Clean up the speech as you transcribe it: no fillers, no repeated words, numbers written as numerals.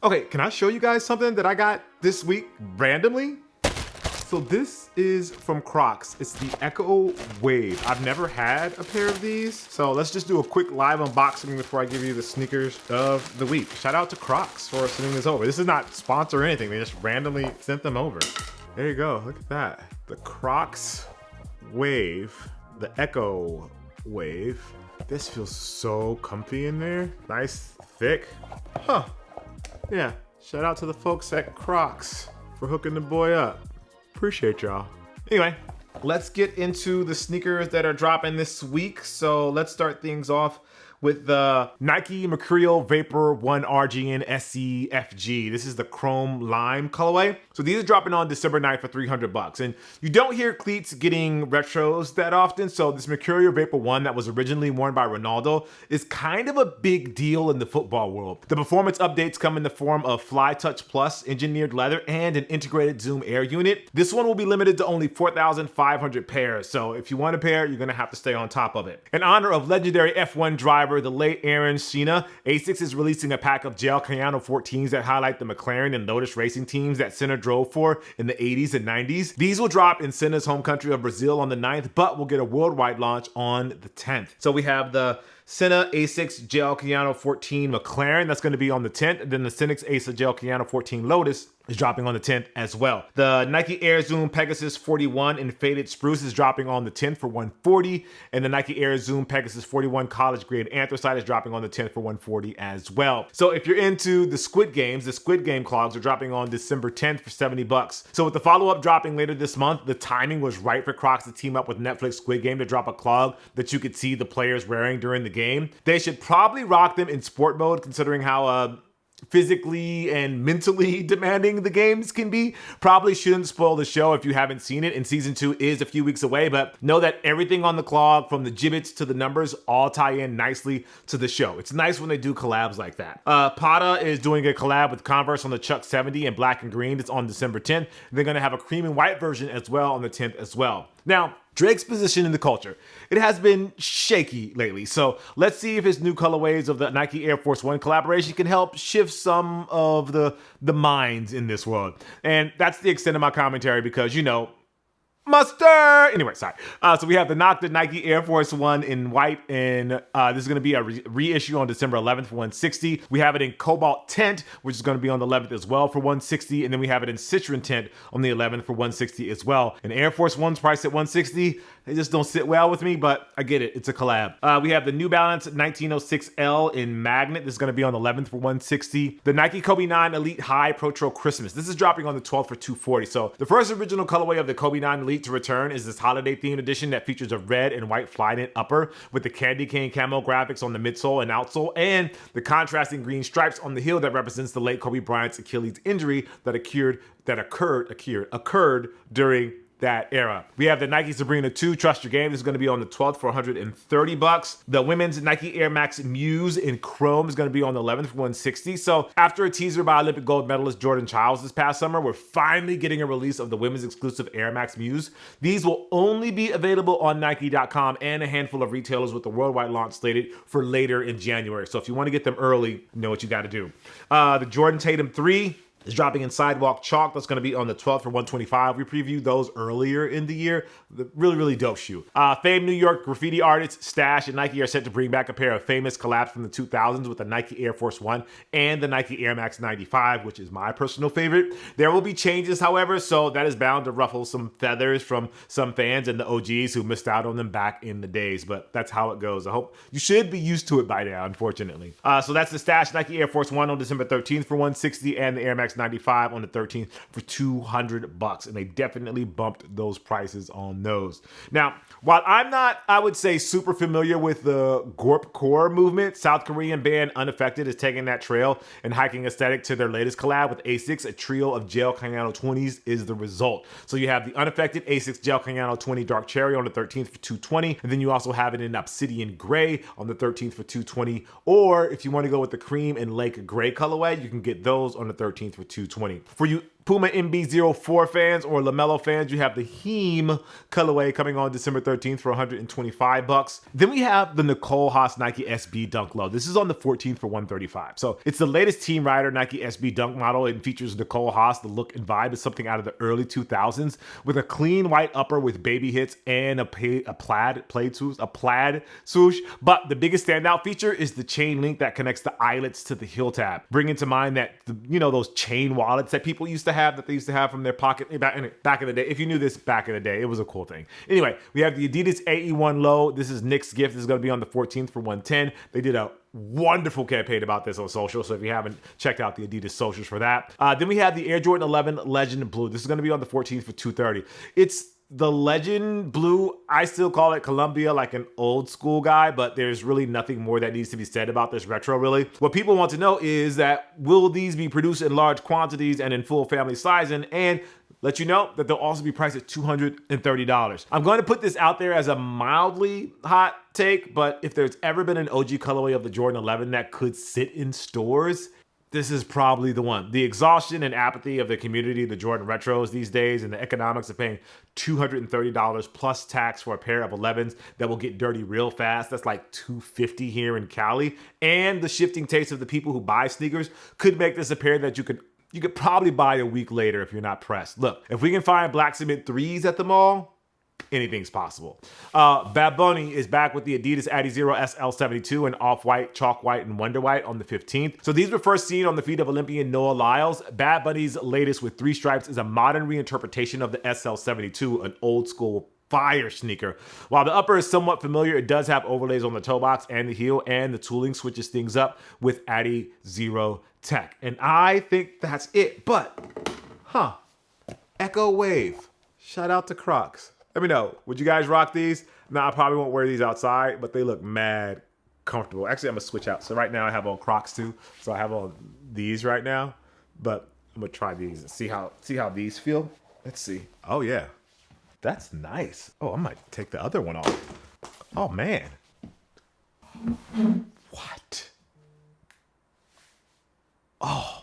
Okay, can I show you guys something that I got this week randomly? So this is from Crocs. It's the Echo Wave. I've never had a pair of these. So let's just do a quick live unboxing before I give you the sneakers of the week. Shout out to Crocs for sending this over. This is not sponsored or anything. They just randomly sent them over. There you go, look at that. The Crocs Wave, the Echo Wave. This feels so comfy in there. Nice, thick. Huh. Yeah, shout out to the folks at Crocs for hooking the boy up. Appreciate y'all. Anyway, let's get into the sneakers that are dropping this week. So let's start things off with the Nike Mercurial Vapor 1 RGN SC FG. This is the Chrome Lime colorway. So these are dropping on December 9th for $300. And you don't hear cleats getting retros that often. So this Mercurial Vapor 1 that was originally worn by Ronaldo is kind of a big deal in the football world. The performance updates come in the form of Fly Touch Plus, engineered leather, and an integrated Zoom Air unit. This one will be limited to only 4,500 pairs. So if you want a pair, you're gonna have to stay on top of it. In honor of legendary F1 driver, the late Aaron Senna, ASICS is releasing a pack of gel Cayano 14s that highlight the McLaren and Lotus racing teams that Senna drove for in the 80s and 90s. These will drop in Senna's home country of Brazil on the 9th, but will get a worldwide launch on the 10th. So we have the Senna ASICS Gel Cayano 14 McLaren, that's going to be on the 10th, and then the Senna ASICS Gel Cayano 14 Lotus is dropping on the 10th as well. The Nike Air Zoom Pegasus 41 in Faded Spruce is dropping on the 10th for $140, and the Nike Air Zoom Pegasus 41 College Grade Anthracite is dropping on the 10th for $140 as well. So if you're into the Squid Games, the Squid Game clogs are dropping on December 10th for $70. So with the follow-up dropping later this month, the timing was right for Crocs to team up with Netflix Squid Game to drop a clog that you could see the players wearing during the game. They should probably rock them in sport mode, considering how physically and mentally demanding the games can be. Probably shouldn't spoil the show if you haven't seen it, and season 2 is a few weeks away, but know that everything on the clog, from the gibbets to the numbers, all tie in nicely to the show. It's nice when they do collabs like that. Prada is doing a collab with Converse on the Chuck 70 in black and green. It's on December 10th. They're gonna have a cream and white version as well on the 10th as well. Now, Drake's position in the culture, it has been shaky lately. So let's see if his new colorways of the Nike Air Force One collaboration can help shift some of the minds in this world. And that's the extent of my commentary because, you know, mustard. Anyway, sorry. So we have the Nike Air Force One in white, and this is going to be a reissue on December 11th for $160. We have it in Cobalt Tint, which is going to be on the 11th as well for $160, and then we have it in Citron Tint on the 11th for $160 as well. And Air Force One's priced at $160. They just don't sit well with me, but I get it. It's a collab. We have the New Balance 1906L in Magnet. This is going to be on the 11th for $160. The Nike Kobe 9 Elite High Pro Trail Christmas. This is dropping on the 12th for $240. So the first original colorway of the Kobe 9 Elite to return is this holiday themed edition that features a red and white Flyknit upper with the candy cane camo graphics on the midsole and outsole, and the contrasting green stripes on the heel that represents the late Kobe Bryant's Achilles injury that occurred during that era. We have the Nike Sabrina 2 Trust Your Game. This is going to be on the 12th for $130. The women's Nike Air Max Muse in Chrome is going to be on the 11th for $160. So after a teaser by Olympic gold medalist Jordan Childs this past summer, we're finally getting a release of the women's exclusive Air Max Muse. These will only be available on Nike.com and a handful of retailers, with the worldwide launch slated for later in January. So if you want to get them early, you know what you got to do. The Jordan Tatum 3 is dropping in Sidewalk Chalk. That's going to be on the 12th for $125. We previewed those earlier in the year. Really, really dope shoe. Famed New York graffiti artist Stash and Nike are set to bring back a pair of famous collabs from the 2000s with the Nike Air Force One and the Nike Air Max 95, which is my personal favorite. There will be changes, however, so that is bound to ruffle some feathers from some fans and the OGs who missed out on them back in the days, but that's how it goes. I hope you should be used to it by now, unfortunately. So that's the Stash Nike Air Force One on December 13th for $160, and the Air Max 95 on the 13th for $200, and they definitely bumped those prices on those. Now, while I'm not, I would say, super familiar with the Gorp Core movement, South Korean band Unaffected is taking that trail and hiking aesthetic to their latest collab with ASICS. A trio of gel Cayano 20s is the result. So you have the Unaffected ASICS Gel Cayano 20 Dark Cherry on the 13th for $220, and then you also have it in Obsidian Gray on the 13th for $220, or if you want to go with the Cream and Lake Gray colorway, you can get those on the 13th for $220. For you Puma MB04 fans or LaMelo fans, you have the Heem colorway coming on December 13th for $125. Then we have the Nicole Haas Nike SB Dunk Low. This is on the 14th for $135. So it's the latest Team Rider Nike SB Dunk model. It features Nicole Haas. The look and vibe is something out of the early 2000s with a clean white upper with baby hits and a plaid swoosh. But the biggest standout feature is the chain link that connects the eyelets to the heel tab. Bringing to mind that, those chain wallets that people used to have, that they used to have from their pocket back in the day. If you knew this back in the day, it was a cool thing. Anyway, we have the Adidas AE1 Low. This is Nick's gift. This is going to be on the 14th for $110. They did a wonderful campaign about this on social, so if you haven't checked out the Adidas socials for that. Then we have the Air Jordan 11 Legend Blue. This is going to be on the 14th for $230. It's the Legend Blue. I still call it Columbia, like an old school guy, but there's really nothing more that needs to be said about this retro, really. What people want to know is that will these be produced in large quantities and in full family sizing, and let you know that they'll also be priced at $230. I'm going to put this out there as a mildly hot take, but if there's ever been an OG colorway of the Jordan 11 that could sit in stores, this is probably the one. The exhaustion and apathy of the community, the Jordan retros these days, and the economics of paying $230 plus tax for a pair of 11s that will get dirty real fast. That's like $250 here in Cali. And the shifting taste of the people who buy sneakers could make this a pair that you could probably buy a week later if you're not pressed. Look, if we can find black cement 3s at the mall, anything's possible. Bad Bunny is back with the Adidas Adizero SL72 in off-white, chalk white, and wonder white on the 15th. So these were first seen on the feet of Olympian Noah Lyles. Bad Bunny's latest with 3 stripes is a modern reinterpretation of the SL72, an old school fire sneaker. While the upper is somewhat familiar, it does have overlays on the toe box and the heel, and the tooling switches things up with Adizero tech. And I think that's it. But, Echo Wave. Shout out to Crocs. Let me know. Would you guys rock these? Now, I probably won't wear these outside, but they look mad comfortable. Actually, I'm going to switch out. So right now I have on Crocs too. So I have on these right now. But I'm going to try these and see how these feel. Let's see. Oh, yeah. That's nice. Oh, I might take the other one off. Oh, man. What? Oh.